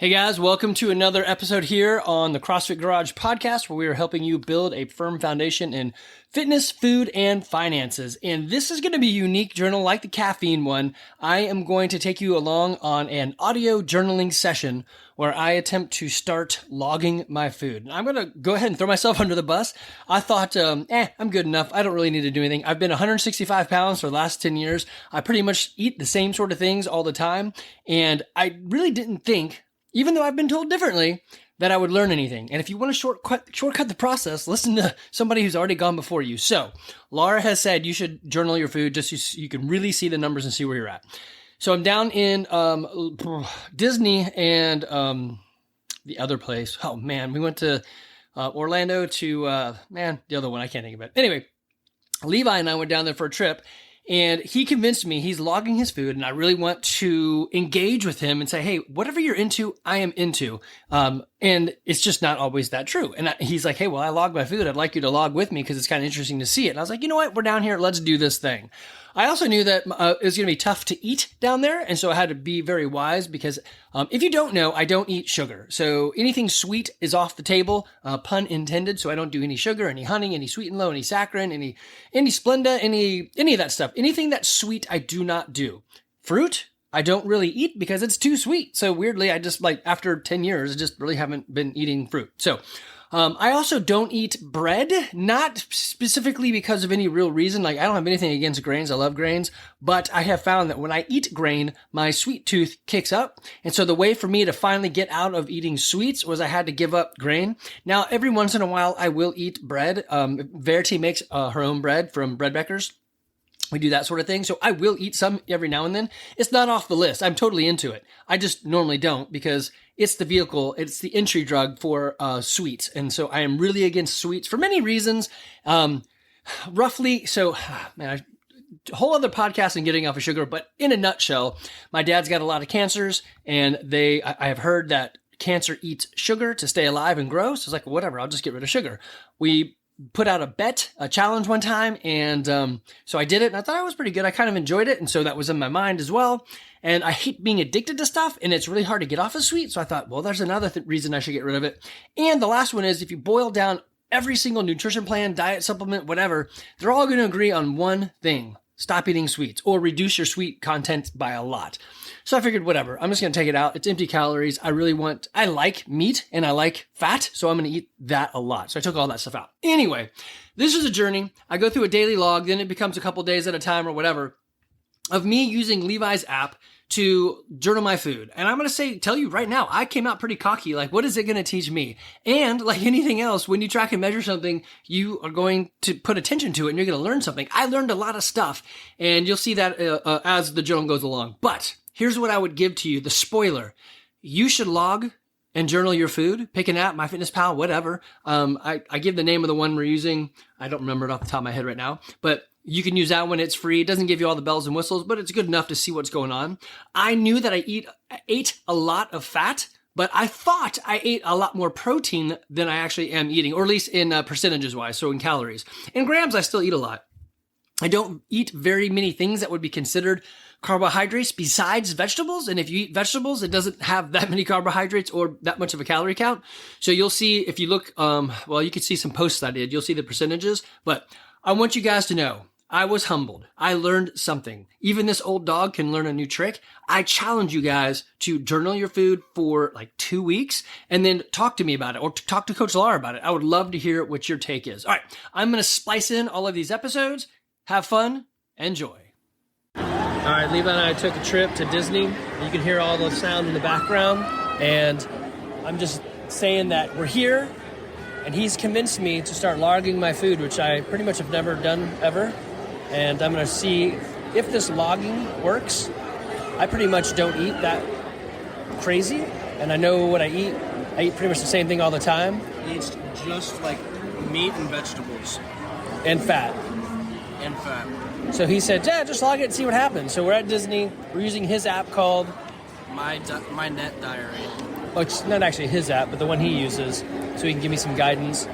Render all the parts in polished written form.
Hey guys, welcome to another episode here on the CrossFit Garage podcast, where we are helping you build a firm foundation in fitness, food, and finances. And this is going to be a unique journal like the caffeine one. I am going to take you along on an audio journaling session where I attempt to start logging my food. And I'm going to go ahead and throw myself under the bus. I thought, I'm good enough. I don't really need to do anything. I've been 165 pounds for the last 10 years. I pretty much eat the same sort of things all the time. And I really didn't think, even though I've been told differently, that I would learn anything. And if you want to shortcut the process, listen to somebody who's already gone before you. So Laura has said you should journal your food just so you can really see the numbers and see where you're at. So I'm down in Disney and the other place. Oh man, we went to Orlando to the other one. I can't think of it. Anyway, Levi and I went down there for a trip. And he convinced me he's logging his food, and I really want to engage with him and say, hey, whatever you're into, I am into. And it's just not always that true. And he's like, hey, well, I log my food. I'd like you to log with me because it's kind of interesting to see it. And I was like, you know what? We're down here. Let's do this thing. I also knew that it was going to be tough to eat down there. And so I had to be very wise because if you don't know, I don't eat sugar. So anything sweet is off the table, pun intended. So I don't do any sugar, any honey, any sweet and low, any saccharin, any Splenda, any of that stuff. Anything that's sweet, I do not do. Fruit, I don't really eat because it's too sweet. So weirdly, I just after 10 years, I just really haven't been eating fruit. So I also don't eat bread, not specifically because of any real reason. I don't have anything against grains. I love grains, but I have found that when I eat grain, my sweet tooth kicks up. And so the way for me to finally get out of eating sweets was I had to give up grain. Now, every once in a while, I will eat bread. Verity makes her own bread from Breadbeckers. We do that sort of thing. So I will eat some every now and then. It's not off the list. I'm totally into it. I just normally don't because it's the vehicle. It's the entry drug for sweets. And so I am really against sweets for many reasons. Roughly, so man, a whole other podcast on getting off of sugar. But in a nutshell, my dad's got a lot of cancers, and I have heard that cancer eats sugar to stay alive and grow. So it's like, whatever, I'll just get rid of sugar. We put out a challenge one time. And so I did it, and I thought it was pretty good. I kind of enjoyed it. And so that was in my mind as well. And I hate being addicted to stuff, and it's really hard to get off of sweet. So I thought, well, there's another reason I should get rid of it. And the last one is if you boil down every single nutrition plan, diet, supplement, whatever, they're all going to agree on one thing: stop eating sweets or reduce your sweet content by a lot. So I figured, whatever, I'm just going to take it out. It's empty calories. I like meat and I like fat, so I'm going to eat that a lot. So I took all that stuff out. Anyway, this is a journey. I go through a daily log, then it becomes a couple days at a time or whatever, of me using Levi's app to journal my food. And I'm going to tell you right now, I came out pretty cocky. Like, what is it going to teach me? And like anything else, when you track and measure something, you are going to put attention to it and you're going to learn something. I learned a lot of stuff, and you'll see that as the journal goes along. But here's what I would give to you, the spoiler. You should log and journal your food. Pick an app, MyFitnessPal, whatever. I give the name of the one we're using. I don't remember it off the top of my head right now, but you can use that when it's free. It doesn't give you all the bells and whistles, but it's good enough to see what's going on. I knew that I ate a lot of fat, but I thought I ate a lot more protein than I actually am eating, or at least in percentages wise, so in calories. In grams, I still eat a lot. I don't eat very many things that would be considered carbohydrates besides vegetables. And if you eat vegetables, it doesn't have that many carbohydrates or that much of a calorie count. So you'll see, if you look, you can see some posts I did. You'll see the percentages. But I want you guys to know, I was humbled. I learned something. Even this old dog can learn a new trick. I challenge you guys to journal your food for like 2 weeks and then talk to me about it, or talk to Coach Laura about it. I would love to hear what your take is. All right, I'm going to splice in all of these episodes. Have fun. Enjoy. All right, Levi and I took a trip to Disney. You can hear all the sound in the background. And I'm just saying that we're here, and he's convinced me to start logging my food, which I pretty much have never done ever. And I'm going to see if this logging works. I pretty much don't eat that crazy, and I know what I eat. I eat pretty much the same thing all the time. It's just like meat and vegetables. And fat. And fat. So he said, yeah, just log it and see what happens. So we're at Disney. We're using his app called My Net Diary. Oh, it's not actually his app, but the one he uses, so he can give me some guidance.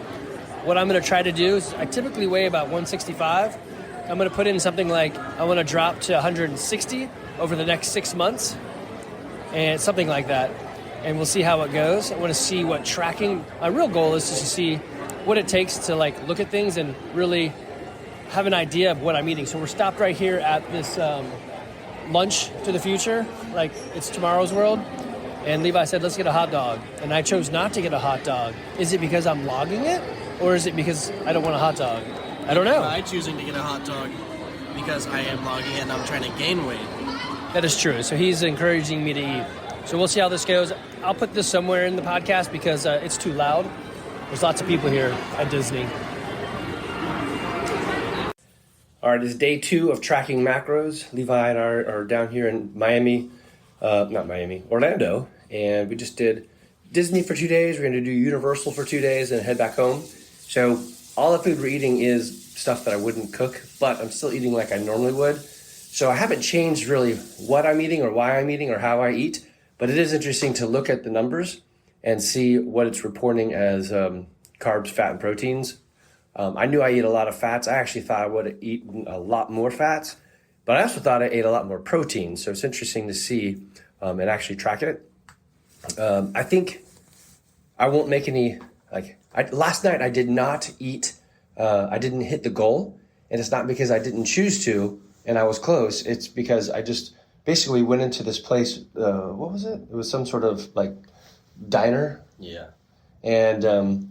What I'm going to try to do is I typically weigh about 165. I'm going to put in something like I want to drop to 160 over the next 6 months, and something like that. and we'll see how it goes. I want to see what tracking, my real goal is just to see what it takes to like look at things and really have an idea of what I'm eating. So we're stopped right here at this lunch to the future, like it's tomorrow's world. And Levi said, let's get a hot dog. And I chose not to get a hot dog. Is it because I'm logging it? Or is it because I don't want a hot dog? I don't know. I'm choosing to get a hot dog because I am logging it and I'm trying to gain weight. That is true. So he's encouraging me to eat. So we'll see how this goes. I'll put this somewhere in the podcast because it's too loud. There's lots of people here at Disney. All right, it's day 2 of tracking macros. Levi and I are down here in Orlando. And we just did Disney for 2 days. We're going to do Universal for 2 days and head back home. So all the food we're eating is stuff that I wouldn't cook, but I'm still eating like I normally would. So I haven't changed really what I'm eating or why I'm eating or how I eat, but it is interesting to look at the numbers and see what it's reporting as carbs, fat, and proteins. I knew I eat a lot of fats. I actually thought I would have eaten a lot more fats, but I also thought I ate a lot more protein. So it's interesting to see and actually track it. I think I won't make any, last night I did not eat, I didn't hit the goal, and it's not because I didn't choose to and I was close. It's because I just basically went into this place, what was it? It was some sort of like diner. Yeah. And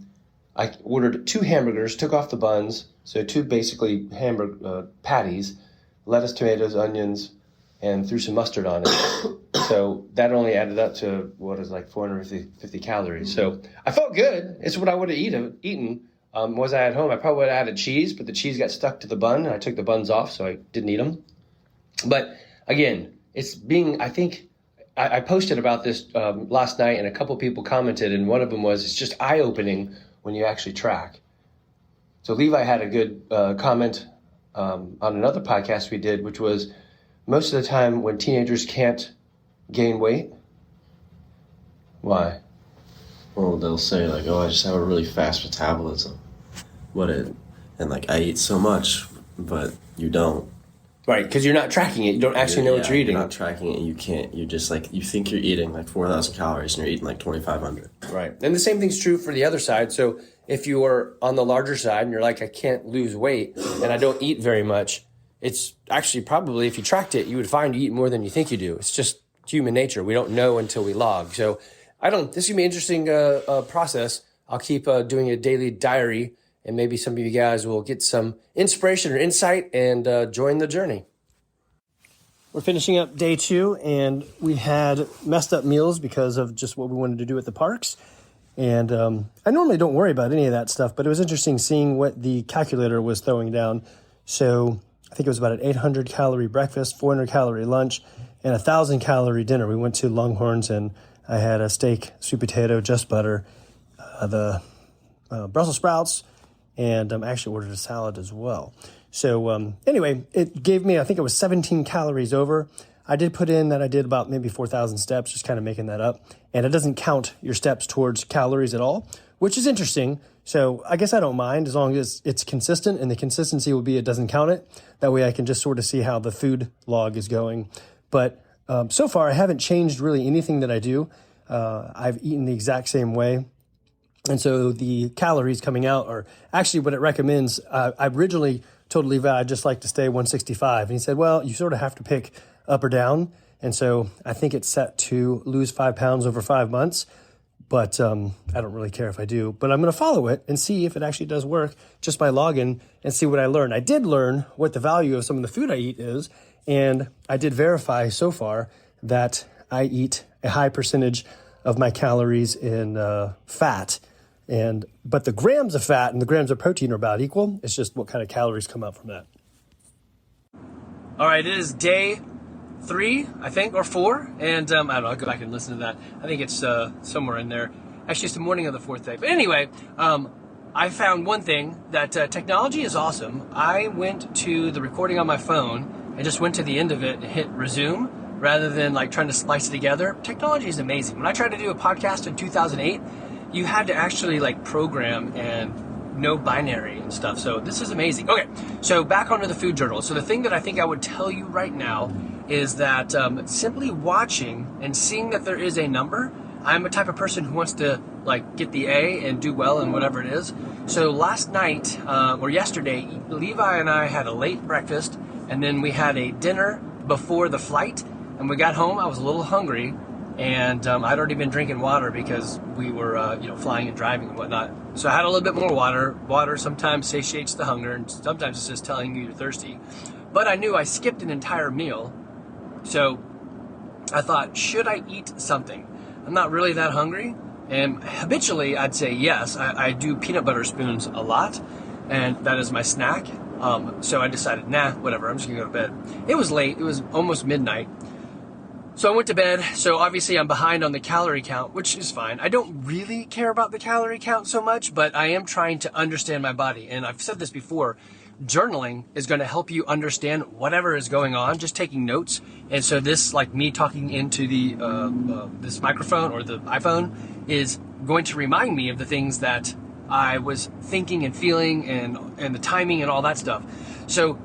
I ordered 2 hamburgers, took off the buns, so 2 basically hamburger patties, lettuce, tomatoes, onions, and threw some mustard on it. So that only added up to what is like 450 calories. So I felt good. It's what I would have eaten. Was I at home? I probably would have added cheese, but the cheese got stuck to the bun, and I took the buns off, so I didn't eat them. But again, I think I posted about this last night, and a couple people commented, and one of them was, it's just eye-opening when you actually track. So Levi had a good comment on another podcast we did, which was most of the time when teenagers can't gain weight. Why? Well, they'll say like, "Oh, I just have a really fast metabolism." And like I eat so much, but you don't. Right, because you're not tracking it. You don't actually know what you're eating. You're not tracking it. You can't. You're just like, you think you're eating like 4,000 calories and you're eating like 2,500. Right, and the same thing's true for the other side. So if you are on the larger side and you're like, I can't lose weight and I don't eat very much, it's actually probably, if you tracked it, you would find you eat more than you think you do. It's just human nature. We don't know until we log. So this is going to be an interesting process. I'll keep doing a daily diary, and maybe some of you guys will get some inspiration or insight and join the journey. We're finishing up day 2, and we had messed up meals because of just what we wanted to do at the parks. And I normally don't worry about any of that stuff, but it was interesting seeing what the calculator was throwing down. So I think it was about an 800 calorie breakfast, 400 calorie lunch, and 1,000 calorie dinner. We went to Longhorns, and I had a steak, sweet potato, just butter, the Brussels sprouts, and I actually ordered a salad as well. So anyway, it gave me, I think it was 17 calories over. I did put in that I did about maybe 4,000 steps, just kind of making that up. And it doesn't count your steps towards calories at all, which is interesting. So I guess I don't mind as long as it's consistent, and the consistency will be it doesn't count it. That way I can just sort of see how the food log is going. But so far I haven't changed really anything that I do. I've eaten the exact same way. And so the calories coming out are actually what it recommends. I originally told Levi I'd just like to stay 165. And he said, well, you sort of have to pick up or down. And so I think it's set to lose 5 pounds over 5 months. But I don't really care if I do. But I'm going to follow it and see if it actually does work just by logging and see what I learn. I did learn what the value of some of the food I eat is. And I did verify so far that I eat a high percentage of my calories in fat. But the grams of fat and the grams of protein are about equal. It's just what kind of calories come out from that. All right, it is day 3, I think, or 4. And I don't know, I'll go back and listen to that. I think it's somewhere in there. Actually, it's the morning of the 4th day. But anyway, I found one thing, that technology is awesome. I went to the recording on my phone and just went to the end of it and hit resume rather than like trying to slice it together. Technology is amazing. When I tried to do a podcast in 2008, you had to actually like program and know binary and stuff. So this is amazing. Okay, so back onto the food journal. So the thing that I think I would tell you right now is that simply watching and seeing that there is a number, I'm a type of person who wants to like get the A and do well in whatever it is. So last night, or yesterday, Levi and I had a late breakfast, and then we had a dinner before the flight, and we got home, I was a little hungry, and I'd already been drinking water because we were, flying and driving and whatnot. So I had a little bit more water. Water sometimes satiates the hunger, and sometimes it's just telling you you're thirsty. But I knew I skipped an entire meal, so I thought, should I eat something? I'm not really that hungry, and habitually I'd say yes. I do peanut butter spoons a lot, and that is my snack. So I decided, nah, whatever, I'm just gonna go to bed. It was late, it was almost midnight. So I went to bed. So obviously I'm behind on the calorie count, which is fine. I don't really care about the calorie count so much, but I am trying to understand my body. And I've said this before, journaling is going to help you understand whatever is going on, just taking notes. And so this, like me talking into the this microphone or the iPhone, is going to remind me of the things that I was thinking and feeling and the timing and all that stuff. So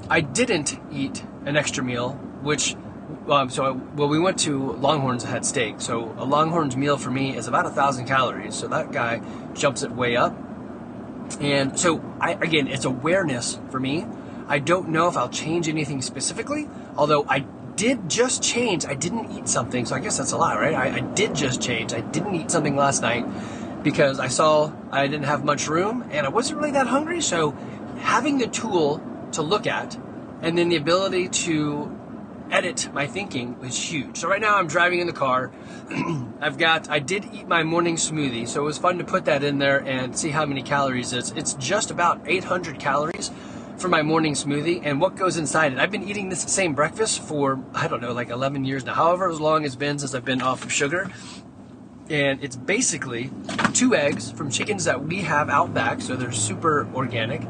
I didn't eat an extra meal, which we went to Longhorns and had steak. So a Longhorns meal for me is about 1,000 calories. So that guy jumps it way up. And so again, it's awareness for me. I don't know if I'll change anything specifically, although I did just change. I didn't eat something. So I guess that's a lie, right? I did just change. I didn't eat something last night because I saw I didn't have much room and I wasn't really that hungry. So having the tool to look at and then the ability to edit my thinking was huge. So right now I'm driving in the car. I did eat my morning smoothie, so it was fun to put that in there and see how many calories it's just about 800 calories for my morning smoothie and what goes inside it. I've been eating this same breakfast for, I don't know, like 11 years now, however long it's been since I've been off of sugar. And it's basically 2 eggs from chickens that we have out back, so they're super organic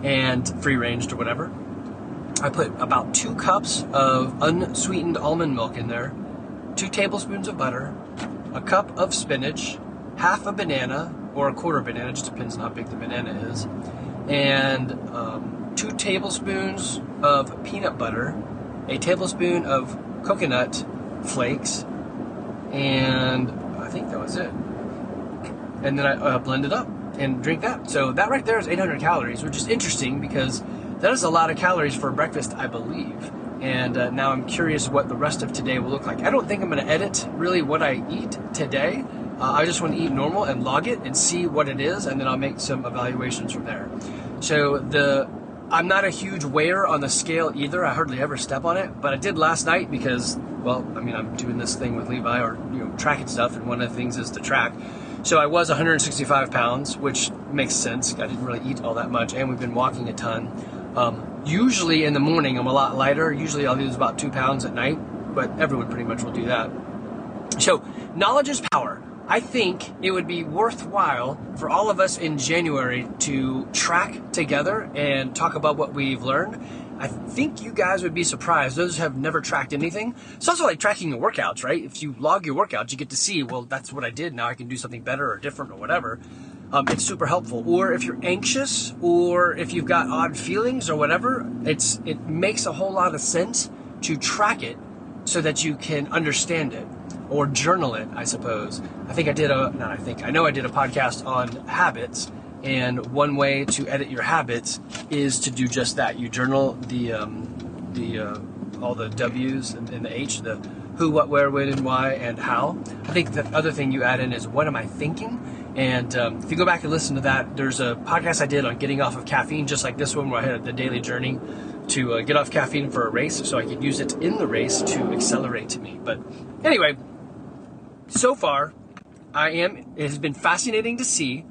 and free ranged or whatever. I put about 2 cups of unsweetened almond milk in there, 2 tablespoons of butter, a cup of spinach, half a banana, or a quarter banana, just depends on how big the banana is, and 2 tablespoons of peanut butter, a tablespoon of coconut flakes, and I think that was it. And then I blend it up and drink that. So that right there is 800 calories, which is interesting because that is a lot of calories for breakfast, I believe. And now I'm curious what the rest of today will look like. I don't think I'm going to edit really what I eat today. I just want to eat normal and log it and see what it is, and then I'll make some evaluations from there. So I'm not a huge weigher on the scale either. I hardly ever step on it, but I did last night because, I'm doing this thing with Levi or tracking stuff, and one of the things is to track. So I was 165 pounds, which makes sense. I didn't really eat all that much, and we've been walking a ton. Usually in the morning I'm a lot lighter. Usually I'll lose about 2 pounds at night, but everyone pretty much will do that. So knowledge is power. I think it would be worthwhile for all of us in January to track together and talk about what we've learned. I think you guys would be surprised. Those who have never tracked anything. It's also like tracking your workouts, right? If you log your workouts, you get to see, well, that's what I did. Now I can do something better or different or whatever. It's super helpful. Or if you're anxious or if you've got odd feelings or whatever, it makes a whole lot of sense to track it so that you can understand it or journal it, I suppose. I know I did a podcast on habits, and one way to edit your habits is to do just that. You journal all the W's and the H, the who, what, where, when, and why, and how. I think the other thing you add in is what am I thinking? And if you go back and listen to that, there's a podcast I did on getting off of caffeine, just like this one, where I had the daily journey to get off caffeine for a race so I could use it in the race to accelerate me. But anyway, so far, it has been fascinating to see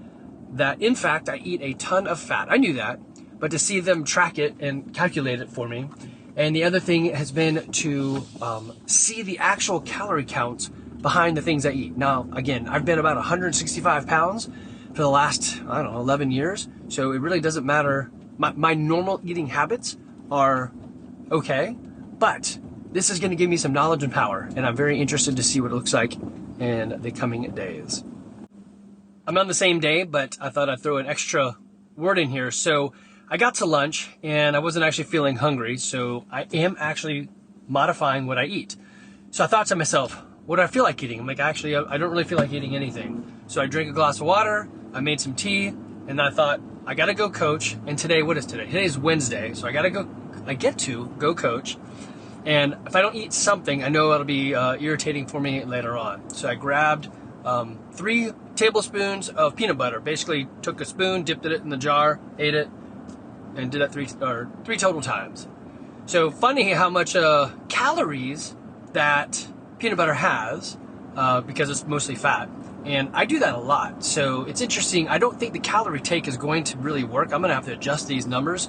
that, in fact, I eat a ton of fat. I knew that, but to see them track it and calculate it for me. And the other thing has been to see the actual calorie counts behind the things I eat. Now, again, I've been about 165 pounds for the last, 11 years. So it really doesn't matter. My normal eating habits are okay, but this is going to give me some knowledge and power. And I'm very interested to see what it looks like in the coming days. I'm on the same day, but I thought I'd throw an extra word in here. So I got to lunch and I wasn't actually feeling hungry. So I am actually modifying what I eat. So I thought to myself, what do I feel like eating? I'm like, actually, I don't really feel like eating anything. So I drank a glass of water, I made some tea, and then I thought, I gotta go coach. And today, what is today? Today is Wednesday, so I get to go coach. And if I don't eat something, I know it'll be irritating for me later on. So I grabbed 3 tablespoons of peanut butter. Basically, took a spoon, dipped it in the jar, ate it, and did that three total times. So funny how much calories that peanut butter has because it's mostly fat. And I do that a lot. So it's interesting. I don't think the calorie take is going to really work. I'm going to have to adjust these numbers.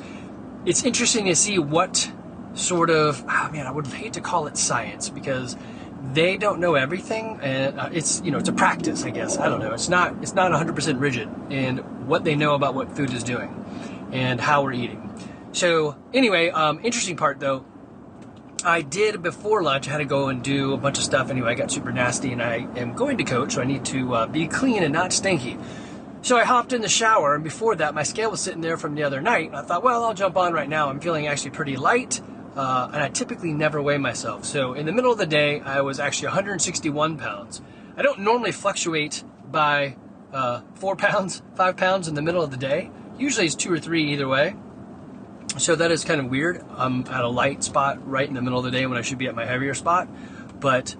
It's interesting to see what sort of, I would hate to call it science because they don't know everything. And it's a practice, I guess. I don't know. It's not 100% rigid in what they know about what food is doing and how we're eating. So anyway, interesting part though, I did before lunch, I had to go and do a bunch of stuff anyway. I got super nasty and I am going to coach, so I need to be clean and not stinky. So I hopped in the shower, and before that, my scale was sitting there from the other night. And I thought, well, I'll jump on right now. I'm feeling actually pretty light, and I typically never weigh myself. So in the middle of the day, I was actually 161 pounds. I don't normally fluctuate by 4 pounds, 5 pounds in the middle of the day. Usually it's 2 or 3 either way. So that is kind of weird. I'm at a light spot right in the middle of the day when I should be at my heavier spot. But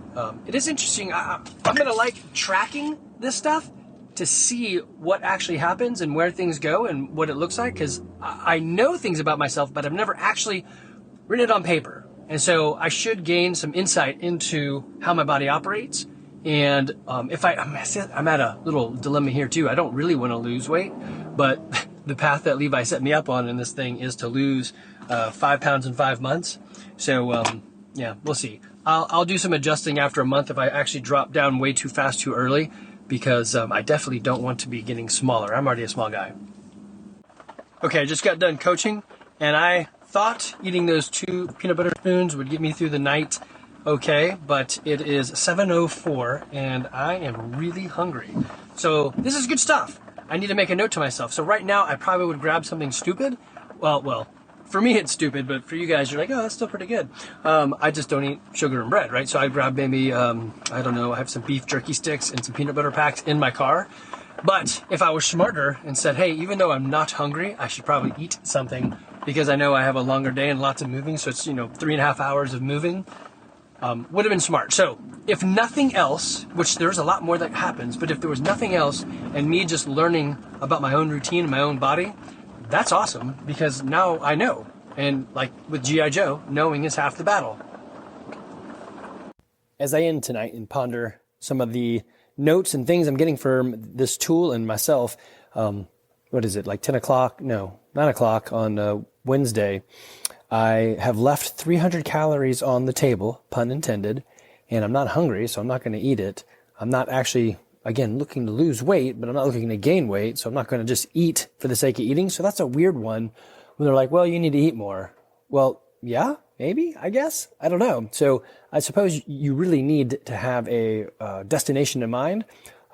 it is interesting. I'm going to like tracking this stuff to see what actually happens and where things go and what it looks like. Because I know things about myself, but I've never actually written it on paper. And so I should gain some insight into how my body operates. And if I'm at a little dilemma here too. I don't really want to lose weight, but the path that Levi set me up on in this thing is to lose 5 pounds in 5 months. So yeah, we'll see. I'll do some adjusting after a month if I actually drop down way too fast too early, because I definitely don't want to be getting smaller. I'm already a small guy. Okay, I just got done coaching, and I thought eating those 2 peanut butter spoons would get me through the night okay, but it is 7:04 and I am really hungry. So this is good stuff. I need to make a note to myself. So right now I probably would grab something stupid. Well, for me it's stupid, but for you guys you're like, oh, that's still pretty good. I just don't eat sugar and bread, right? So I grab maybe, I don't know, I have some beef jerky sticks and some peanut butter packs in my car. But if I was smarter and said, hey, even though I'm not hungry, I should probably eat something because I know I have a longer day and lots of moving. So it's, 3.5 hours of moving. Would have been smart. So if nothing else, which there's a lot more that happens, but if there was nothing else and me just learning about my own routine and my own body, that's awesome because now I know. And like with G.I. Joe, knowing is half the battle. As I end tonight and ponder some of the notes and things I'm getting from this tool and myself, what is it, like 10 o'clock? No, 9 o'clock on Wednesday, I have left 300 calories on the table, pun intended, and I'm not hungry, so I'm not going to eat it. I'm not actually, again, looking to lose weight, but I'm not looking to gain weight, so I'm not going to just eat for the sake of eating. So that's a weird one when they're like, well, you need to eat more. Well, yeah, maybe, I guess. I don't know. So I suppose you really need to have a destination in mind.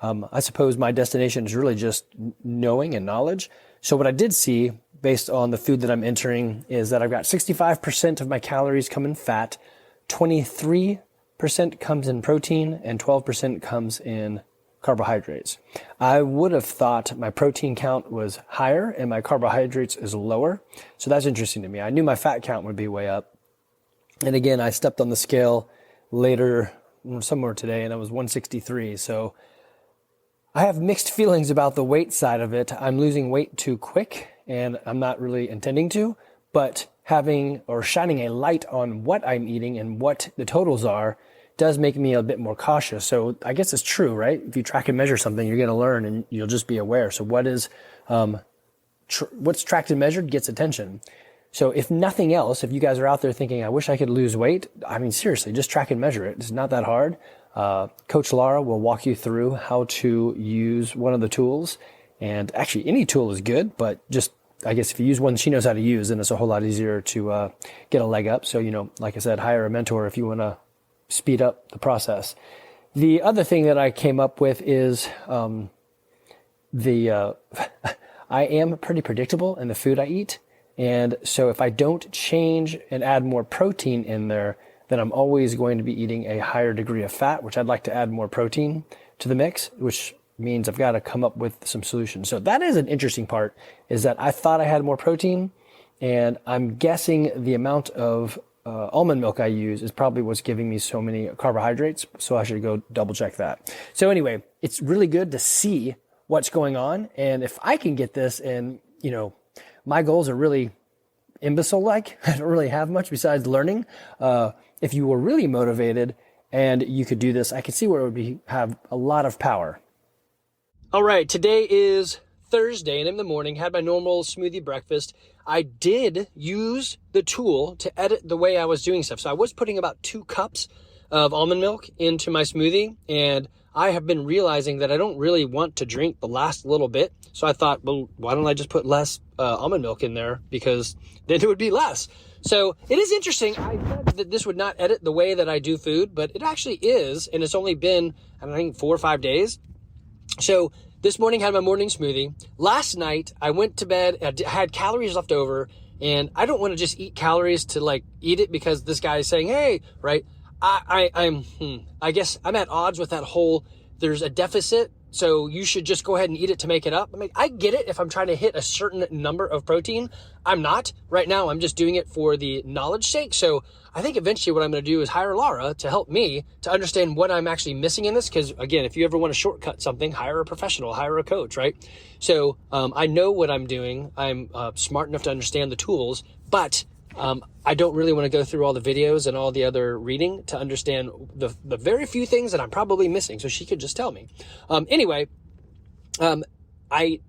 I suppose my destination is really just knowing and knowledge. So what I did see based on the food that I'm entering is that I've got 65% of my calories come in fat, 23% comes in protein, and 12% comes in carbohydrates. I would have thought my protein count was higher and my carbohydrates is lower. So that's interesting to me. I knew my fat count would be way up. And again, I stepped on the scale later, somewhere today, and I was 163. So I have mixed feelings about the weight side of it. I'm losing weight too quick, and I'm not really intending to, but having or shining a light on what I'm eating and what the totals are does make me a bit more cautious. So I guess it's true, right? If you track and measure something, you're going to learn and you'll just be aware. So what's tracked and measured gets attention. So if nothing else, if you guys are out there thinking, I wish I could lose weight, I mean, seriously, just track and measure it. It's not that hard. Coach Laura will walk you through how to use one of the tools. And actually, any tool is good, but just, I guess if you use one she knows how to use, then it's a whole lot easier to get a leg up. So, like I said, hire a mentor if you want to speed up the process. The other thing that I came up with is I am pretty predictable in the food I eat. And so if I don't change and add more protein in there, then I'm always going to be eating a higher degree of fat, which I'd like to add more protein to the mix, which means I've got to come up with some solutions. So that is an interesting part, is that I thought I had more protein, and I'm guessing the amount of almond milk I use is probably what's giving me so many carbohydrates. So I should go double check that. So anyway, it's really good to see what's going on. And if I can get this, and my goals are really imbecile-like, I don't really have much besides learning. If you were really motivated and you could do this, I could see where it would have a lot of power. All right, today is Thursday, and in the morning, had my normal smoothie breakfast. I did use the tool to edit the way I was doing stuff. So I was putting about 2 cups of almond milk into my smoothie, and I have been realizing that I don't really want to drink the last little bit. So I thought, well, why don't I just put less almond milk in there, because then it would be less. So it is interesting. I thought that this would not edit the way that I do food, but it actually is, and it's only been, I think, 4 or 5 days. So this morning had my morning smoothie. Last night I went to bed, I had calories left over, and I don't want to just eat calories to eat it because this guy is saying, hey, right? I guess I'm at odds with that whole, there's a deficit, so you should just go ahead and eat it to make it up. I mean, I get it if I'm trying to hit a certain number of protein. I'm not. Right now, I'm just doing it for the knowledge sake. So I think eventually what I'm going to do is hire Laura to help me to understand what I'm actually missing in this. Because again, if you ever want to shortcut something, hire a professional, hire a coach, right? So I know what I'm doing. I'm smart enough to understand the tools, but I don't really want to go through all the videos and all the other reading to understand the very few things that I'm probably missing. So she could just tell me. Anyway, I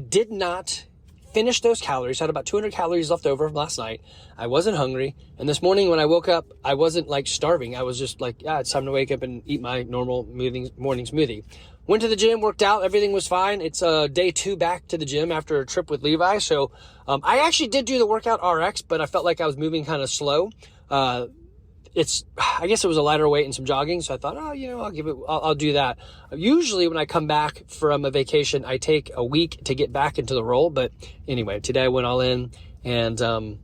did not finish those calories. I had about 200 calories left over from last night. I wasn't hungry. And this morning when I woke up, I wasn't starving. I was just it's time to wake up and eat my normal morning smoothie. Went to the gym, worked out, everything was fine. It's day 2 back to the gym after a trip with Levi. So I actually did do the workout RX, but I felt like I was moving kind of slow. I guess it was a lighter weight and some jogging. So I thought, I'll do that. Usually when I come back from a vacation, I take a week to get back into the role. But anyway, today I went all in, and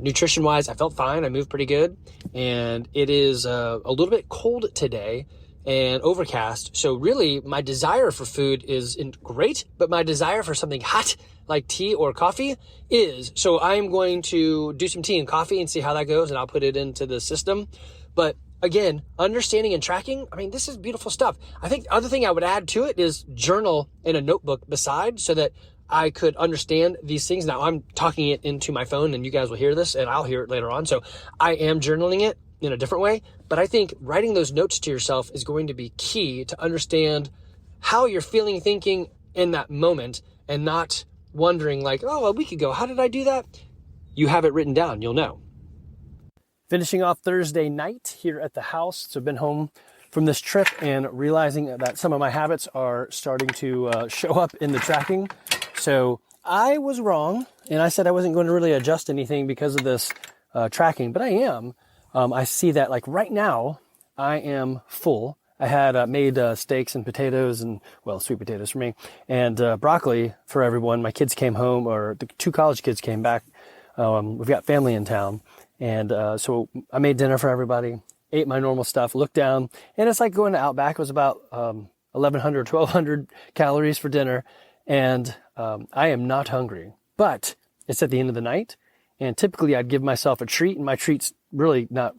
nutrition wise, I felt fine. I moved pretty good, and it is a little bit cold today and overcast. So really my desire for food isn't great, but my desire for something hot like tea or coffee is. So I'm going to do some tea and coffee and see how that goes, and I'll put it into the system. But again, understanding and tracking, I mean, this is beautiful stuff. I think the other thing I would add to it is journal in a notebook beside, so that I could understand these things. Now I'm talking it into my phone, and you guys will hear this and I'll hear it later on. So I am journaling it in a different way, but I think writing those notes to yourself is going to be key to understand how you're feeling, thinking in that moment, and not wondering a week ago, how did I do that? You have it written down, you'll know. Finishing off Thursday night here at the house. So I've been home from this trip and realizing that some of my habits are starting to show up in the tracking. So I was wrong, and I said I wasn't going to really adjust anything because of this tracking, but I am. I see that right now I am full. I had made steaks and potatoes and, sweet potatoes for me, and broccoli for everyone. My kids came home, or the 2 college kids came back. We've got family in town. And so I made dinner for everybody, ate my normal stuff, looked down, and it's like going to Outback. It was about 1,100, 1,200 calories for dinner, and I am not hungry. But it's at the end of the night, and typically I'd give myself a treat, and my treat's really not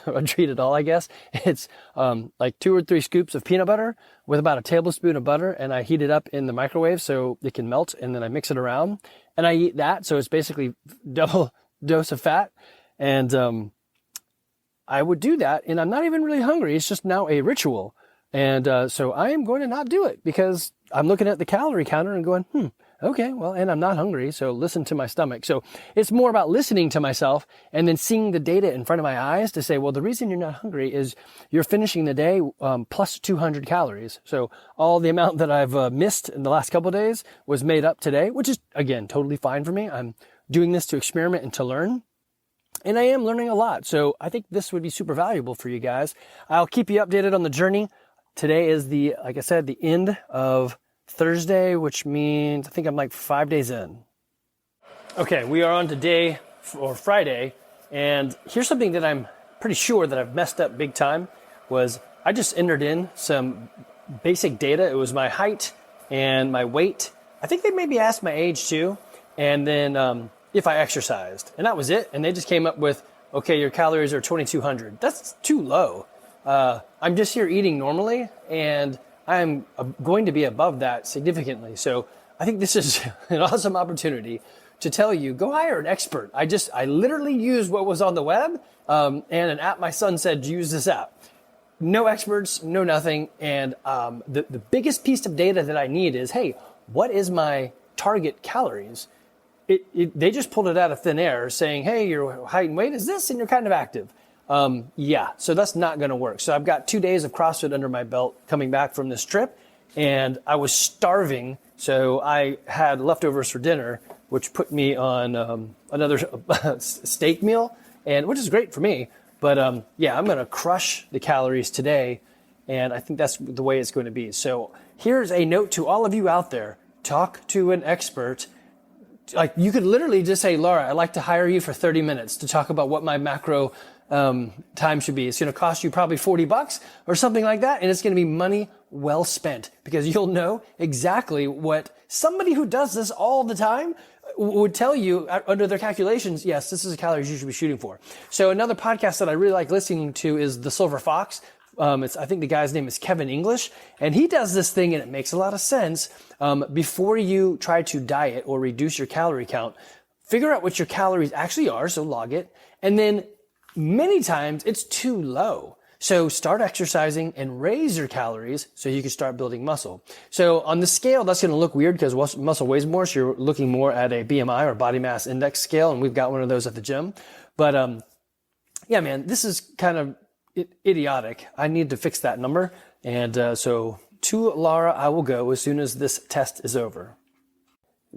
a treat at all, I guess. It's 2 or 3 scoops of peanut butter with about a tablespoon of butter, and I heat it up in the microwave so it can melt, and then I mix it around, and I eat that. So it's basically double dose of fat. And I would do that, and I'm not even really hungry. It's just now a ritual. And so I am going to not do it, because I'm looking at the calorie counter and going, okay, and I'm not hungry, so listen to my stomach. So it's more about listening to myself and then seeing the data in front of my eyes to say, well, the reason you're not hungry is you're finishing the day plus 200 calories. So all the amount that I've missed in the last couple of days was made up today, which is, again, totally fine for me. I'm doing this to experiment and to learn. And I am learning a lot. So I think this would be super valuable for you guys. I'll keep you updated on the journey. Today is like I said, the end of Thursday, which means I think I'm 5 days in. Okay, we are on to Friday. And here's something that I'm pretty sure that I've messed up big time was I just entered in some basic data. It was my height and my weight. I think they maybe asked my age too. And then if I exercised. And that was it. And they just came up with, okay, your calories are 2,200. That's too low. I'm just here eating normally, and I'm going to be above that significantly. So I think this is an awesome opportunity to tell you, go hire an expert. I literally used what was on the web and an app my son said, use this app. No experts, no nothing. And the biggest piece of data that I need is, hey, what is my target calories? They just pulled it out of thin air saying, hey, your height and weight is this and you're kind of active. So that's not going to work. So I've got 2 days of CrossFit under my belt coming back from this trip, and I was starving. So I had leftovers for dinner, which put me on another steak meal, and which is great for me. But I'm going to crush the calories today, and I think that's the way it's going to be. So here's a note to all of you out there. Talk to an expert. Like, you could literally just say, Laura, I'd like to hire you for 30 minutes to talk about what my macro time should be. It's going to cost you probably $40 or something like that. And it's going to be money well spent, because you'll know exactly what somebody who does this all the time would tell you under their calculations. Yes, this is the calories you should be shooting for. So another podcast that I really like listening to is The Silver Fox. I think the guy's name is Kevin English, and he does this thing, and it makes a lot of sense. Before you try to diet or reduce your calorie count, figure out what your calories actually are, so log it, and then many times it's too low. So start exercising and raise your calories so you can start building muscle. So on the scale, that's going to look weird because muscle weighs more, so you're looking more at a BMI or body mass index scale, and we've got one of those at the gym. But yeah, man, this is kind of idiotic. I need to fix that number. And so to Laura, I will go as soon as this test is over.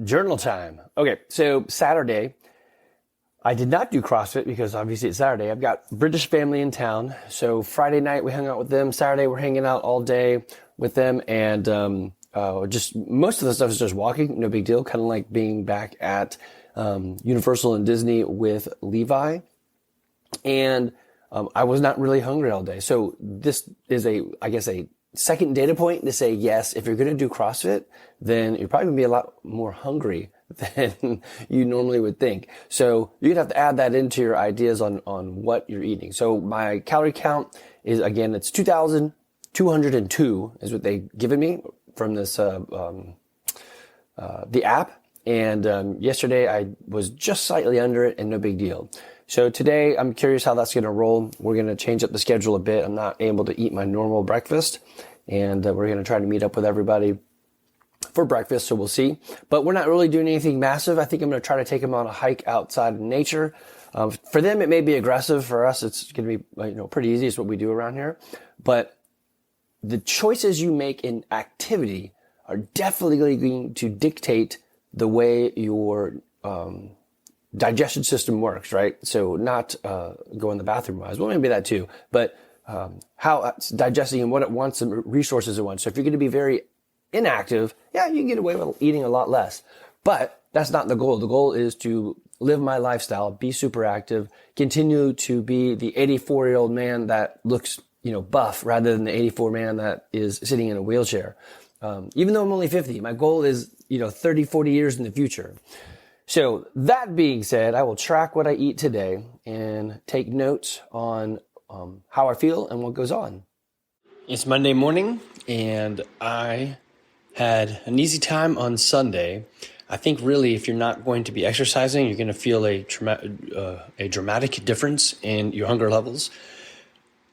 Journal time. Okay, so Saturday, I did not do CrossFit because obviously it's Saturday. I've got British family in town. So Friday night we hung out with them. Saturday we're hanging out all day with them. And just most of the stuff is just walking. No big deal. Kind of like being back at Universal and Disney with Levi. And I was not really hungry all day. So this is a second data point to say, yes, if you're going to do CrossFit, then you're probably going to be a lot more hungry than you normally would think. So you're going to have to add that into your ideas on what you're eating. So my calorie count is, again, it's 2,202 is what they've given me from this, the app. And yesterday I was just slightly under it and no big deal. So today I'm curious how that's going to roll. We're going to change up the schedule a bit. I'm not able to eat my normal breakfast, and we're going to try to meet up with everybody for breakfast. So we'll see, but we're not really doing anything massive. I think I'm going to try to take them on a hike outside in nature. For them, it may be aggressive. For us, it's going to be, pretty easy. It's what we do around here, but the choices you make in activity are definitely going to dictate the way your, digestion system works, right? So not go in the bathroom wise. Well, maybe that too, but how it's digesting and what it wants and resources it wants. So if you're going to be very inactive, yeah, you can get away with eating a lot less. But that's not the goal. The goal is to live my lifestyle, be super active, continue to be the 84-year-old man that looks, buff rather than the 84 man that is sitting in a wheelchair. Even though I'm only 50, my goal is, 30, 40 years in the future. So that being said, I will track what I eat today and take notes on how I feel and what goes on. It's Monday morning, and I had an easy time on Sunday. I think really if you're not going to be exercising, you're going to feel a dramatic difference in your hunger levels.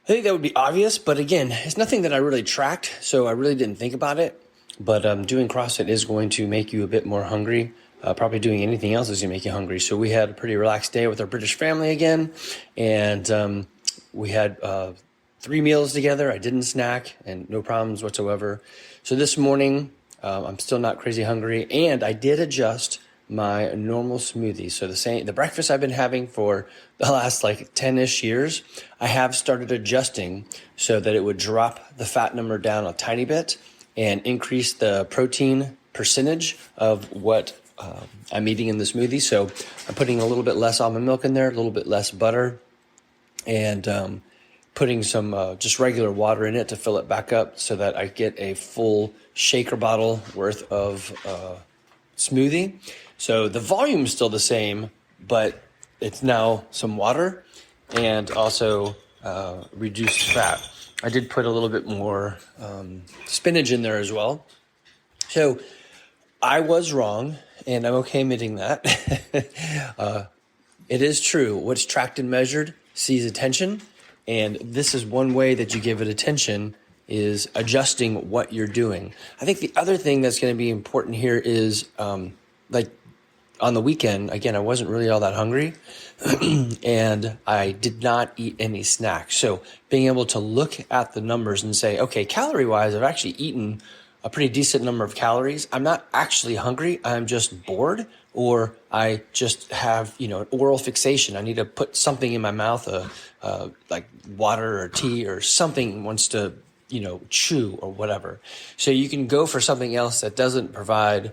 I think that would be obvious, but again, it's nothing that I really tracked, so I really didn't think about it. But doing CrossFit is going to make you a bit more hungry. Probably doing anything else is going to make you hungry. So we had a pretty relaxed day with our British family again. And we had 3 meals together. I didn't snack and no problems whatsoever. So this morning, I'm still not crazy hungry. And I did adjust my normal smoothie. So the breakfast I've been having for the last 10-ish years, I have started adjusting so that it would drop the fat number down a tiny bit and increase the protein percentage of what I'm eating in the smoothie. So I'm putting a little bit less almond milk in there, a little bit less butter, and putting some just regular water in it to fill it back up so that I get a full shaker bottle worth of smoothie. So the volume is still the same, but it's now some water and also reduced fat. I did put a little bit more spinach in there as well. So I was wrong, and I'm okay admitting that. It is true. What's tracked and measured sees attention, and this is one way that you give it attention is adjusting what you're doing. I think the other thing that's going to be important here is like on the weekend, again, I wasn't really all that hungry and I did not eat any snacks. So being able to look at the numbers and say, okay, calorie wise, I've actually eaten a pretty decent number of calories. I'm not actually hungry. I'm just bored, or I just have, an oral fixation. I need to put something in my mouth, like water or tea or something wants to, chew or whatever. So you can go for something else that doesn't provide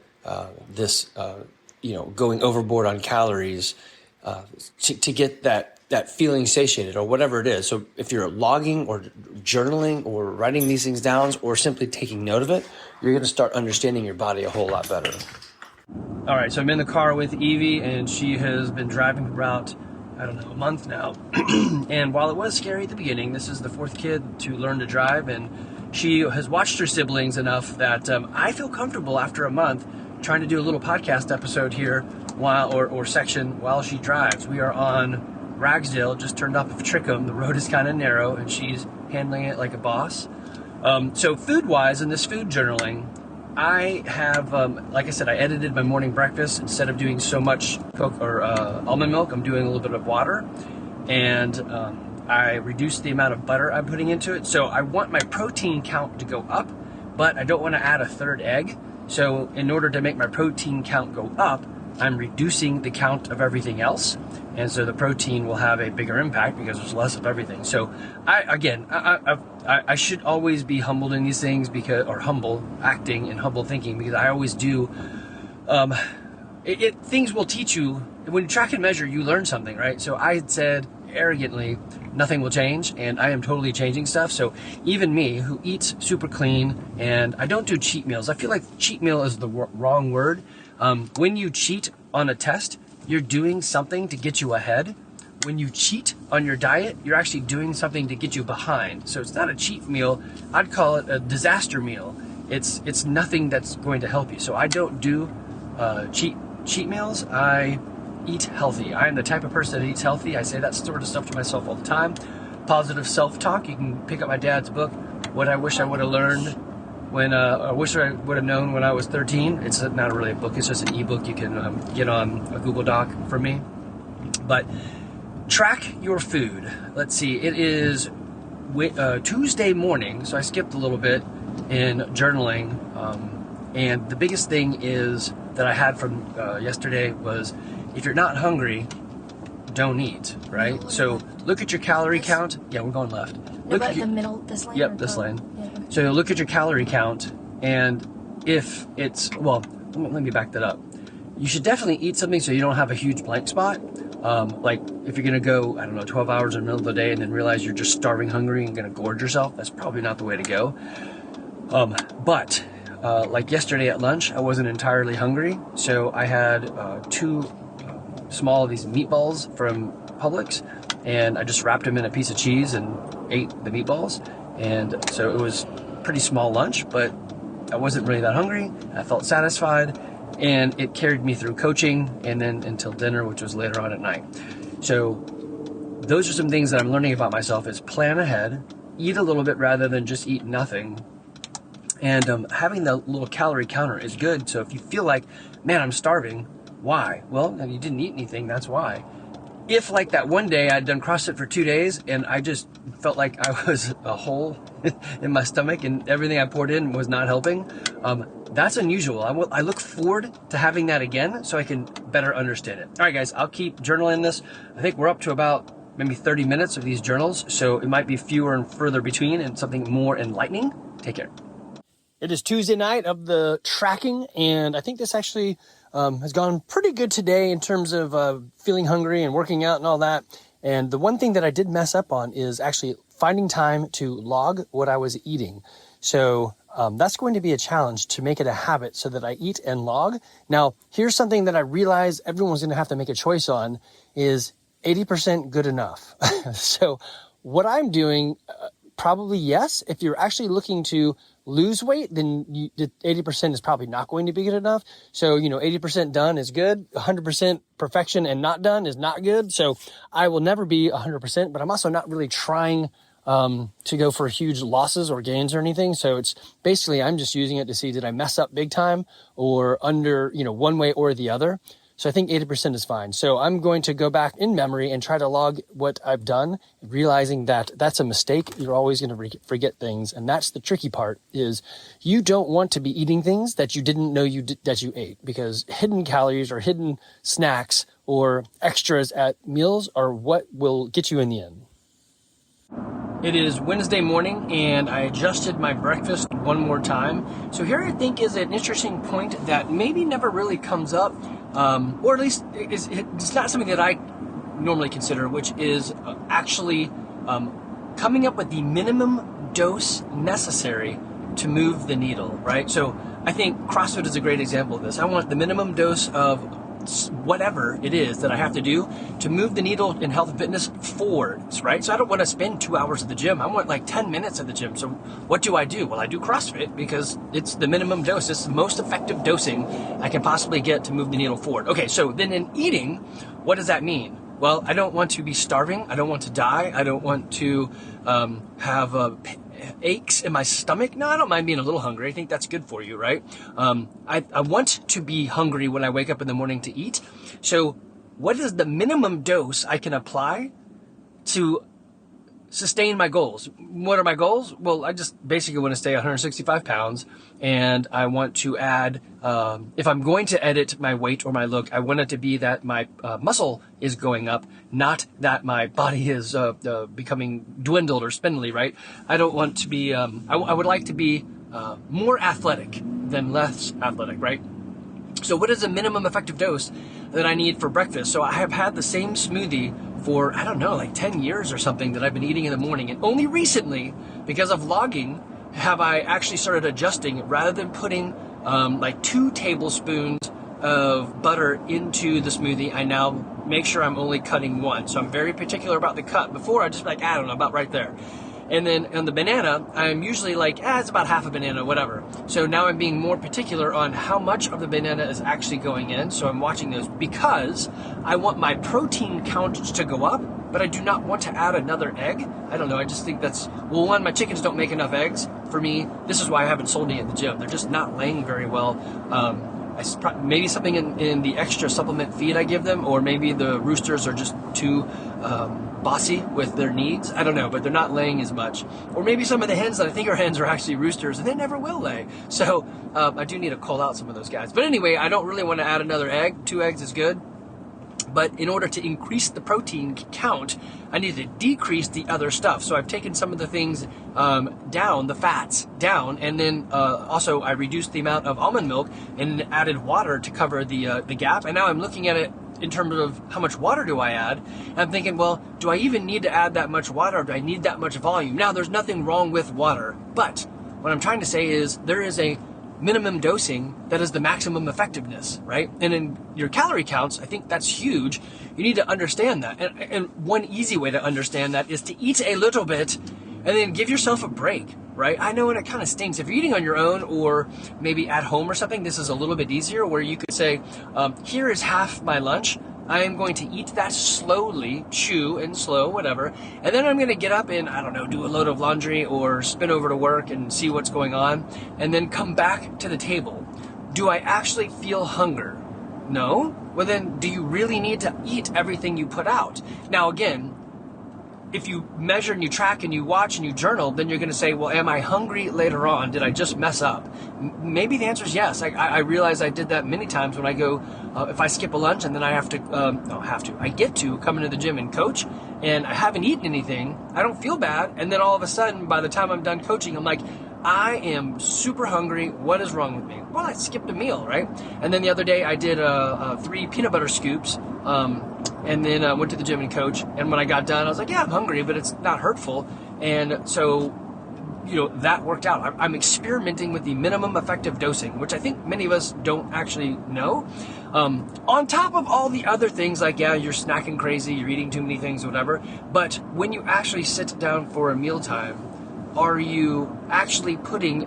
this, going overboard on calories to get that feeling satiated or whatever it is. So if you're logging or journaling or writing these things down or simply taking note of it, you're going to start understanding your body a whole lot better. All right, so I'm in the car with Evie, and she has been driving for about, a month now. And while it was scary at the beginning, this is the fourth kid to learn to drive, and she has watched her siblings enough that I feel comfortable after a month trying to do a little podcast episode here or section while she drives. We are on Ragsdale, just turned off of Trickham. The road is kind of narrow, and she's handling it like a boss. So food-wise, in this food journaling, I have, like I said, I edited my morning breakfast. Instead of doing so much Coke or almond milk, I'm doing a little bit of water, and I reduced the amount of butter I'm putting into it. So I want my protein count to go up, but I don't want to add a third egg. So in order to make my protein count go up, I'm reducing the count of everything else. And so the protein will have a bigger impact because there's less of everything. So I should always be humbled in these things or humble acting and humble thinking, because I always do. Things will teach you. When you track and measure, you learn something, right? So I had said arrogantly, nothing will change, and I am totally changing stuff. So even me, who eats super clean, and I don't do cheat meals. I feel like cheat meal is the wrong word. When you cheat on a test, you're doing something to get you ahead. When you cheat on your diet, you're actually doing something to get you behind. So it's not a cheat meal. I'd call it a disaster meal. It's nothing that's going to help you. So I don't do cheat meals. I eat healthy. I am the type of person that eats healthy. I say that sort of stuff to myself all the time. Positive self-talk. You can pick up my dad's book, What I Wish I Would Have Learned I wish I would have known when I was 13. It's not really a book. It's just an ebook you can get on a Google Doc from me. But track your food. Let's see. It is Tuesday morning, so I skipped a little bit in journaling. And the biggest thing is that I had from yesterday was, if you're not hungry, don't eat, right? So look at your calorie count. Yeah, we're going left. Look at the middle, this lane? Yep, this lane. Yeah. So look at your calorie count, and if it's, let me back that up. You should definitely eat something so you don't have a huge blank spot. Like if you're going to go, 12 hours in the middle of the day and then realize you're just starving hungry and going to gorge yourself, that's probably not the way to go. But like yesterday at lunch, I wasn't entirely hungry, so I had two small of these meatballs from Publix, and I just wrapped them in a piece of cheese and ate the meatballs. And so it was a pretty small lunch, but I wasn't really that hungry. I felt satisfied, and it carried me through coaching and then until dinner, which was later on at night. So those are some things that I'm learning about myself: is plan ahead, eat a little bit rather than just eat nothing. And having the little calorie counter is good. So if you feel like, man, I'm starving, why? Well, you didn't eat anything, that's why. If like that one day I'd done CrossFit for 2 days and I just felt like I was a hole in my stomach and everything I poured in was not helping, that's unusual. I look forward to having that again so I can better understand it. All right, guys, I'll keep journaling this. I think we're up to about maybe 30 minutes of these journals, so it might be fewer and further between and something more enlightening. Take care. It is Tuesday night of the tracking, and I think this actually has gone pretty good today in terms of feeling hungry and working out and all that. And the one thing that I did mess up on is actually finding time to log what I was eating. So that's going to be a challenge to make it a habit so that I eat and log. Now, here's something that I realize everyone's going to have to make a choice on is 80% good enough? So what I'm doing, probably yes. If you're actually looking to lose weight, then 80% is probably not going to be good enough. So, 80% done is good. 100% perfection and not done is not good. So I will never be 100%, but I'm also not really trying to go for huge losses or gains or anything. So it's basically, I'm just using it to see, did I mess up big time or under, one way or the other. So I think 80% is fine. So I'm going to go back in memory and try to log what I've done, realizing that that's a mistake. You're always going to forget things. And that's the tricky part is you don't want to be eating things that you didn't know that you ate, because hidden calories or hidden snacks or extras at meals are what will get you in the end. It is Wednesday morning and I adjusted my breakfast one more time. So here I think is an interesting point that maybe never really comes up, or at least it's not something that I normally consider, which is actually coming up with the minimum dose necessary to move the needle, right? So I think CrossFit is a great example of this. I want the minimum dose of whatever it is that I have to do to move the needle in health and fitness forwards, right? So I don't want to spend 2 hours at the gym. I want like 10 minutes at the gym. So what do? Well, I do CrossFit because it's the minimum dose. It's the most effective dosing I can possibly get to move the needle forward. Okay, so then in eating, what does that mean? Well, I don't want to be starving. I don't want to die. I don't want to have aches in my stomach. No, I don't mind being a little hungry. I think that's good for you, right? I want to be hungry when I wake up in the morning to eat. So what is the minimum dose I can apply to sustain my goals? What are my goals? Well, I just basically want to stay 165 pounds, and I want to add, if I'm going to edit my weight or my look, I want it to be that my muscle is going up, not that my body is becoming dwindled or spindly, right? I don't want to be, I would like to be more athletic than less athletic, right? So what is the minimum effective dose that I need for breakfast? So I have had the same smoothie for, I don't know, like 10 years or something that I've been eating in the morning. And only recently, because of logging, have I actually started adjusting. Rather than putting like 2 tablespoons of butter into the smoothie, I now make sure I'm only cutting 1. So I'm very particular about the cut. Before, I just like, I don't know, about right there. And then on the banana, I'm usually like, it's about half a banana, whatever. So now I'm being more particular on how much of the banana is actually going in. So I'm watching those because I want my protein count to go up, but I do not want to add another egg. I don't know. I just think that's, well, one, my chickens don't make enough eggs for me. This is why I haven't sold any at the gym. They're just not laying very well. Maybe something in the extra supplement feed I give them, or maybe the roosters are just too bossy with their needs. I don't know, but they're not laying as much. Or maybe some of the hens that I think are hens are actually roosters, and they never will lay. So I do need to call out some of those guys. But anyway, I don't really want to add another egg. 2 eggs is good. But in order to increase the protein count, I need to decrease the other stuff. So I've taken some of the things down, the fats down, and then also I reduced the amount of almond milk and added water to cover the gap. And now I'm looking at it in terms of how much water do I add. And I'm thinking, well, do I even need to add that much water, or do I need that much volume? Now, there's nothing wrong with water, but what I'm trying to say is there is a minimum dosing that is the maximum effectiveness, right? And in your calorie counts, I think that's huge. You need to understand that. And one easy way to understand that is to eat a little bit and then give yourself a break, right? I know, and it kind of stinks. If you're eating on your own or maybe at home or something, this is a little bit easier where you could say, here is half my lunch. I am going to eat that slowly, chew and slow, whatever. And then I'm going to get up and, I don't know, do a load of laundry or spin over to work and see what's going on. And then come back to the table. Do I actually feel hunger? No? Well, then do you really need to eat everything you put out? Now, again, if you measure and you track and you watch and you journal, then you're going to say, well, am I hungry later on? Did I just mess up? Maybe the answer is yes. I realize I did that many times when I go, if I skip a lunch and then I I get to come into the gym and coach and I haven't eaten anything, I don't feel bad. And then all of a sudden, by the time I'm done coaching, I'm like, I am super hungry. What is wrong with me? Well, I skipped a meal, right? And then the other day I did 3 peanut butter scoops, and then went to the gym and coach. And when I got done, I was like, yeah, I'm hungry, but it's not hurtful. And so, that worked out. I'm experimenting with the minimum effective dosing, which I think many of us don't actually know. On top of all the other things like, yeah, you're snacking crazy, you're eating too many things, whatever. But when you actually sit down for a mealtime, are you actually putting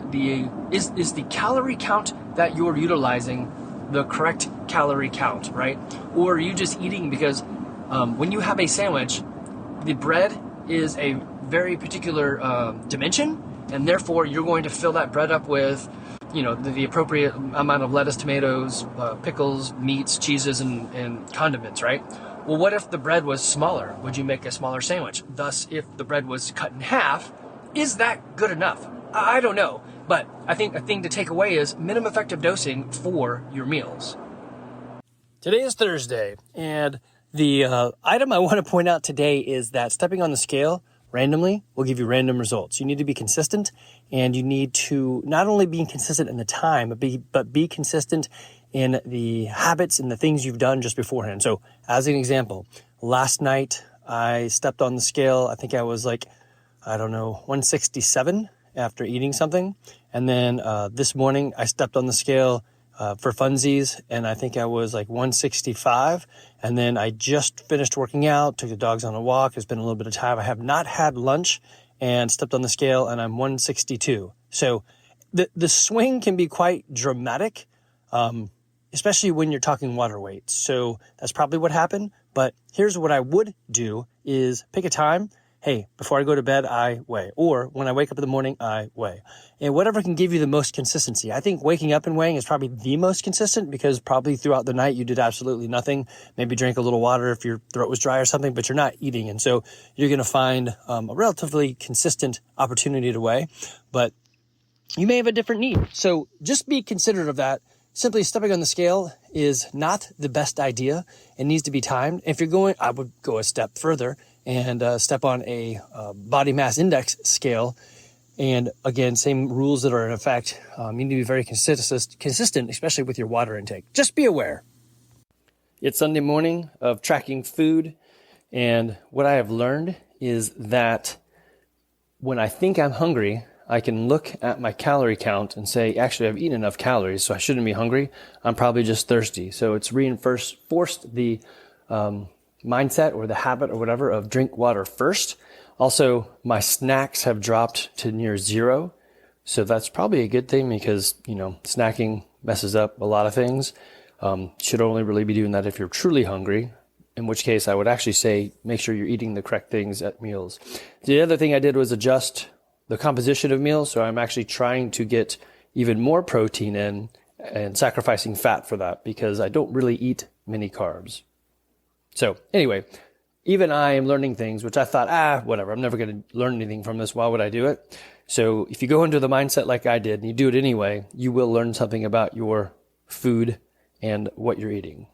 is the calorie count that you're utilizing the correct calorie count, right? Or are you just eating because when you have a sandwich, the bread is a very particular dimension, and therefore you're going to fill that bread up with the appropriate amount of lettuce, tomatoes, pickles, meats, cheeses, and condiments, right? Well, what if the bread was smaller? Would you make a smaller sandwich? Thus, if the bread was cut in half, is that good enough? I don't know, but I think a thing to take away is minimum effective dosing for your meals. Today is Thursday, and the item I want to point out today is that stepping on the scale randomly will give you random results. You need to be consistent, and you need to not only be consistent in the time, but be consistent in the habits and the things you've done just beforehand. So as an example, last night I stepped on the scale. I think I was 167 after eating something. And then this morning I stepped on the scale for funsies, and I think I was 165. And then I just finished working out, took the dogs on a walk. It's been a little bit of time. I have not had lunch and stepped on the scale, and I'm 162. So the swing can be quite dramatic, especially when you're talking water weight. So that's probably what happened. But here's what I would do is pick a time. Hey, before I go to bed, I weigh. Or when I wake up in the morning, I weigh. And whatever can give you the most consistency. I think waking up and weighing is probably the most consistent, because probably throughout the night you did absolutely nothing. Maybe drink a little water if your throat was dry or something, but you're not eating. And so you're going to find a relatively consistent opportunity to weigh. But you may have a different need. So just be considerate of that. Simply stepping on the scale is not the best idea. It needs to be timed. If you're going, I would go a step further and step on a body mass index scale. And again, same rules that are in effect. You need to be very consistent, especially with your water intake. Just be aware. It's Sunday morning of tracking food. And what I have learned is that when I think I'm hungry, I can look at my calorie count and say, actually, I've eaten enough calories, so I shouldn't be hungry. I'm probably just thirsty. So it's forced the mindset or the habit or whatever of drink water first. Also, my snacks have dropped to near zero. So that's probably a good thing, because, snacking messes up a lot of things. Should only really be doing that if you're truly hungry, in which case I would actually say make sure you're eating the correct things at meals. The other thing I did was adjust the composition of meals. So I'm actually trying to get even more protein in and sacrificing fat for that, because I don't really eat many carbs. So anyway, even I am learning things, which I thought, whatever, I'm never going to learn anything from this. Why would I do it? So if you go into the mindset like I did and you do it anyway, you will learn something about your food and what you're eating.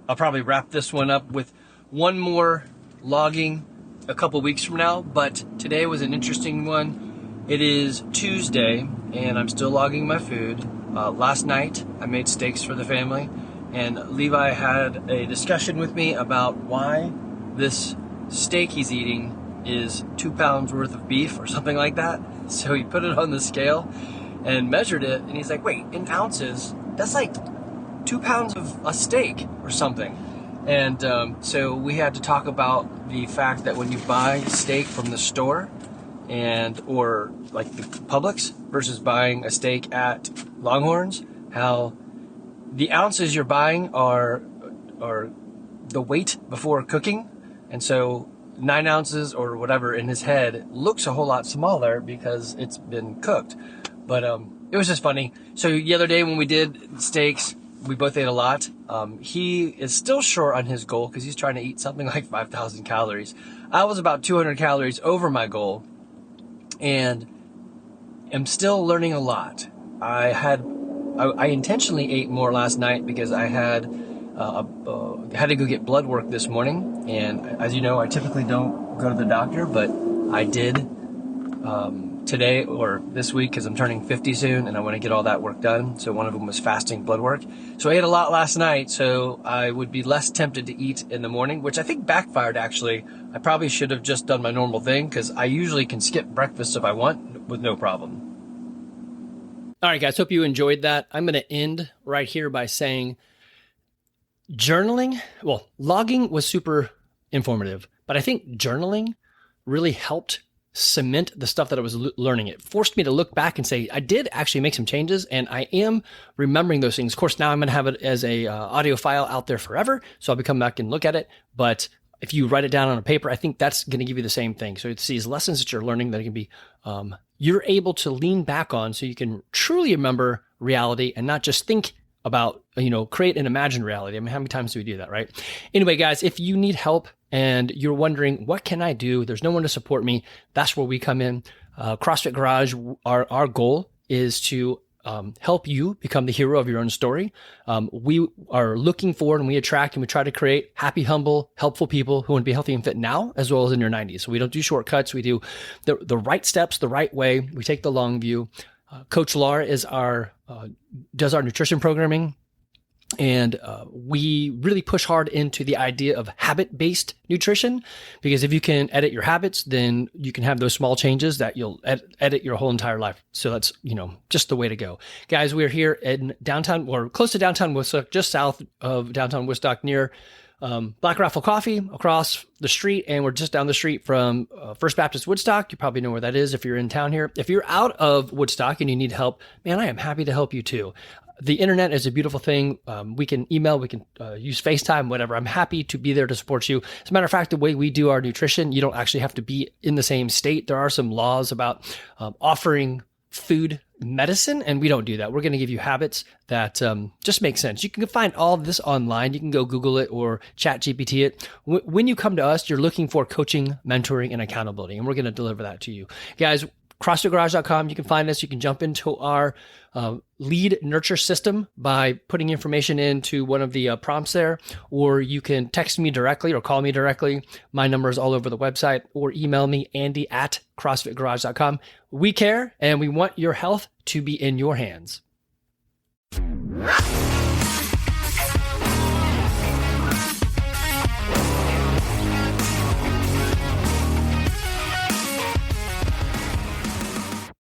I'll probably wrap this one up with one more logging a couple weeks from now, but today was an interesting one. It is Tuesday and I'm still logging my food. Last night I made steaks for the family, and Levi had a discussion with me about why this steak he's eating is 2 pounds worth of beef or something like that. So he put it on the scale and measured it, and he's like, wait, in ounces, that's like 2 pounds of a steak or something. And so we had to talk about the fact that when you buy steak from the store or like the Publix versus buying a steak at Longhorns, how the ounces you're buying are the weight before cooking. And so 9 ounces or whatever in his head looks a whole lot smaller because it's been cooked. But it was just funny. So the other day when we did steaks, we both ate a lot. He is still short on his goal because he's trying to eat something like 5,000 calories. I was about 200 calories over my goal and am still learning a lot. I intentionally ate more last night because I had to go get blood work this morning. And as you know, I typically don't go to the doctor, but I did today or this week because I'm turning 50 soon and I want to get all that work done. So one of them was fasting blood work. So I ate a lot last night, so I would be less tempted to eat in the morning, which I think backfired actually. I probably should have just done my normal thing because I usually can skip breakfast if I want with no problem. All right, guys, hope you enjoyed that. I'm going to end right here by saying logging was super informative, but I think journaling really helped cement the stuff that I was learning. It forced me to look back and say, I did actually make some changes and I am remembering those things. Of course, now I'm going to have it as a audio file out there forever. So I'll be coming back and look at it. But if you write it down on a paper, I think that's going to give you the same thing. So it's these lessons that you're learning that can be, you're able to lean back on so you can truly remember reality and not just think about, create an imagined reality. I mean, how many times do we do that, right? Anyway, guys, if you need help and you're wondering, what can I do? There's no one to support me. That's where we come in. CrossFit Garage, our goal is to help you become the hero of your own story. We are looking for and we attract and we try to create happy, humble, helpful people who want to be healthy and fit now as well as in your 90s. So we don't do shortcuts. We do the right steps the right way. We take the long view. Coach Laura is does our nutrition programming. And we really push hard into the idea of habit-based nutrition, because if you can edit your habits, then you can have those small changes that you'll edit your whole entire life. So that's, just the way to go. Guys, we're here in downtown, or close to downtown Woodstock, just south of downtown Woodstock, near Black Rifle Coffee across the street. And we're just down the street from First Baptist Woodstock. You probably know where that is if you're in town here. If you're out of Woodstock and you need help, man, I am happy to help you too. The internet is a beautiful thing. We can email, we can use FaceTime, whatever. I'm happy to be there to support you. As a matter of fact, the way we do our nutrition, you don't actually have to be in the same state. There are some laws about offering food medicine, and we don't do that. We're going to give you habits that just make sense. You can find all of this online. You can go Google it or chat GPT it. When you come to us, you're looking for coaching, mentoring, and accountability, and we're going to deliver that to you. Guys, CrossFitGarage.com, you can find us. You can jump into our lead nurture system by putting information into one of the prompts there, or you can text me directly or call me directly. My number is all over the website, or email me, Andy@CrossFitGarage.com. We care and we want your health to be in your hands.